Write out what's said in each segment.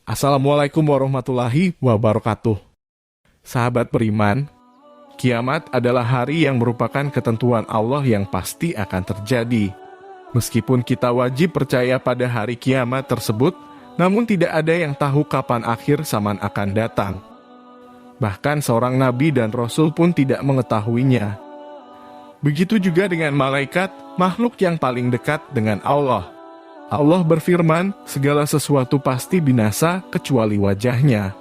Assalamualaikum warahmatullahi wabarakatuh. Sahabat beriman, kiamat adalah hari yang merupakan ketentuan Allah yang pasti akan terjadi. Meskipun kita wajib percaya pada hari kiamat tersebut, namun tidak ada yang tahu kapan akhir zaman akan datang. Bahkan seorang nabi dan rasul pun tidak mengetahuinya. Begitu juga dengan malaikat, makhluk yang paling dekat dengan Allah. Allah berfirman, segala sesuatu pasti binasa kecuali wajahnya.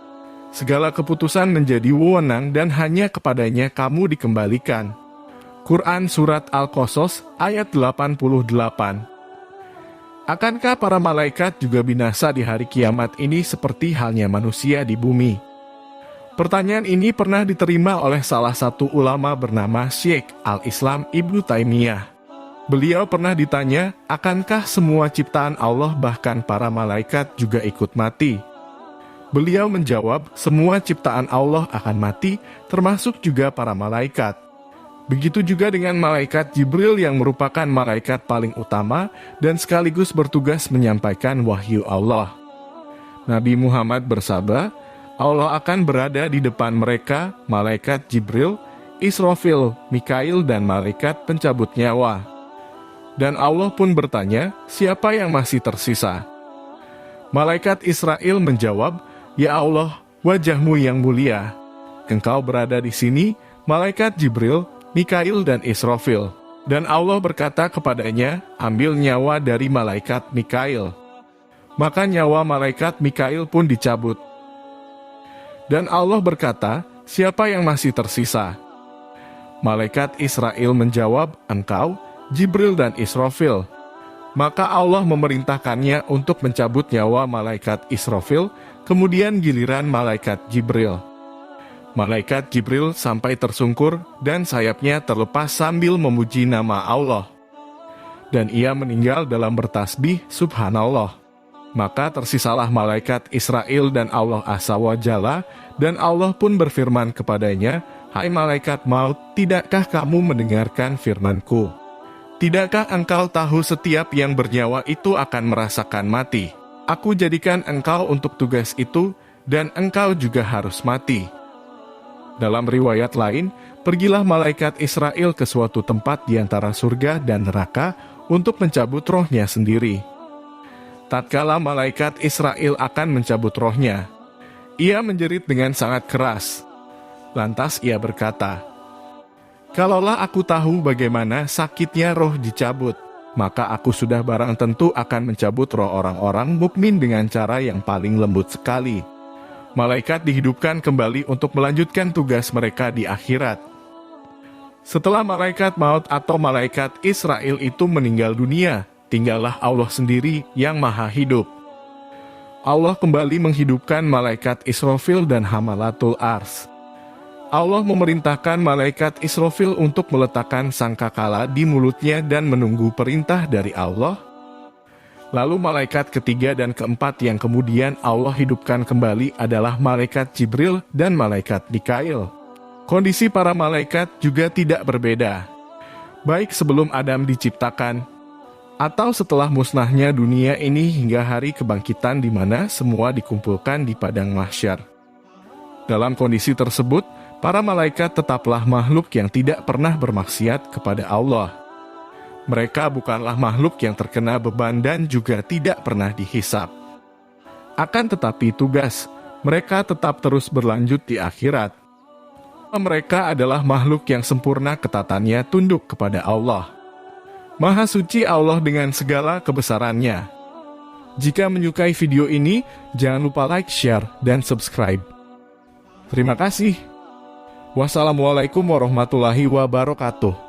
Segala keputusan menjadi wewenang dan hanya kepadanya kamu dikembalikan. Quran Surat Al-Qasas ayat 88. Akankah para malaikat juga binasa di hari kiamat ini seperti halnya manusia di bumi? Pertanyaan ini pernah diterima oleh salah satu ulama bernama Syekh Al-Islam Ibnu Taimiyah. Beliau pernah ditanya, akankah semua ciptaan Allah bahkan para malaikat juga ikut mati? Beliau menjawab, semua ciptaan Allah akan mati, termasuk juga para malaikat. Begitu juga dengan malaikat Jibril yang merupakan malaikat paling utama dan sekaligus bertugas menyampaikan wahyu Allah. Nabi Muhammad bersabda, Allah akan berada di depan mereka, malaikat Jibril, Israfil, Mikail, dan malaikat pencabut nyawa. Dan Allah pun bertanya, siapa yang masih tersisa? Malaikat Israel menjawab, ya Allah, wajahmu yang mulia. Engkau berada di sini, malaikat Jibril, Mikail, dan Israfil. Dan Allah berkata kepadanya, ambil nyawa dari malaikat Mikail. Maka nyawa malaikat Mikail pun dicabut. Dan Allah berkata, siapa yang masih tersisa? Malaikat Israel menjawab, engkau, Jibril dan Israfil. Maka Allah memerintahkannya untuk mencabut nyawa malaikat Israfil, kemudian giliran malaikat Jibril. Malaikat Jibril sampai tersungkur dan sayapnya terlepas sambil memuji nama Allah. Dan ia meninggal dalam bertasbih subhanallah. Maka tersisalah malaikat Israel dan Allah Azza wa Jalla, dan Allah pun berfirman kepadanya, hai malaikat maut, tidakkah kamu mendengarkan firman-Ku? Tidakkah engkau tahu setiap yang bernyawa itu akan merasakan mati? Aku jadikan engkau untuk tugas itu, dan engkau juga harus mati. Dalam riwayat lain, pergilah malaikat Israel ke suatu tempat di antara surga dan neraka untuk mencabut rohnya sendiri. Tatkala malaikat Israel akan mencabut rohnya, ia menjerit dengan sangat keras. Lantas ia berkata, kalaulah aku tahu bagaimana sakitnya roh dicabut, maka aku sudah barang tentu akan mencabut roh orang-orang mukmin dengan cara yang paling lembut sekali. Malaikat dihidupkan kembali untuk melanjutkan tugas mereka di akhirat. Setelah malaikat maut atau malaikat Israel itu meninggal dunia, tinggallah Allah sendiri yang maha hidup. Allah kembali menghidupkan malaikat Israfil dan Hamalatul Ars. Allah memerintahkan malaikat Israfil untuk meletakkan sangkakala di mulutnya dan menunggu perintah dari Allah. Lalu malaikat ketiga dan keempat yang kemudian Allah hidupkan kembali adalah malaikat Jibril dan malaikat Mikail. Kondisi para malaikat juga tidak berbeda, baik sebelum Adam diciptakan, atau setelah musnahnya dunia ini hingga hari kebangkitan di mana semua dikumpulkan di padang mahsyar. Dalam kondisi tersebut, para malaikat tetaplah makhluk yang tidak pernah bermaksiat kepada Allah. Mereka bukanlah makhluk yang terkena beban dan juga tidak pernah dihisap. Akan tetapi tugas, mereka tetap terus berlanjut di akhirat. Mereka adalah makhluk yang sempurna ketatannya tunduk kepada Allah. Maha suci Allah dengan segala kebesarannya. Jika menyukai video ini, jangan lupa like, share, dan subscribe. Terima kasih. Wassalamualaikum warahmatullahi wabarakatuh.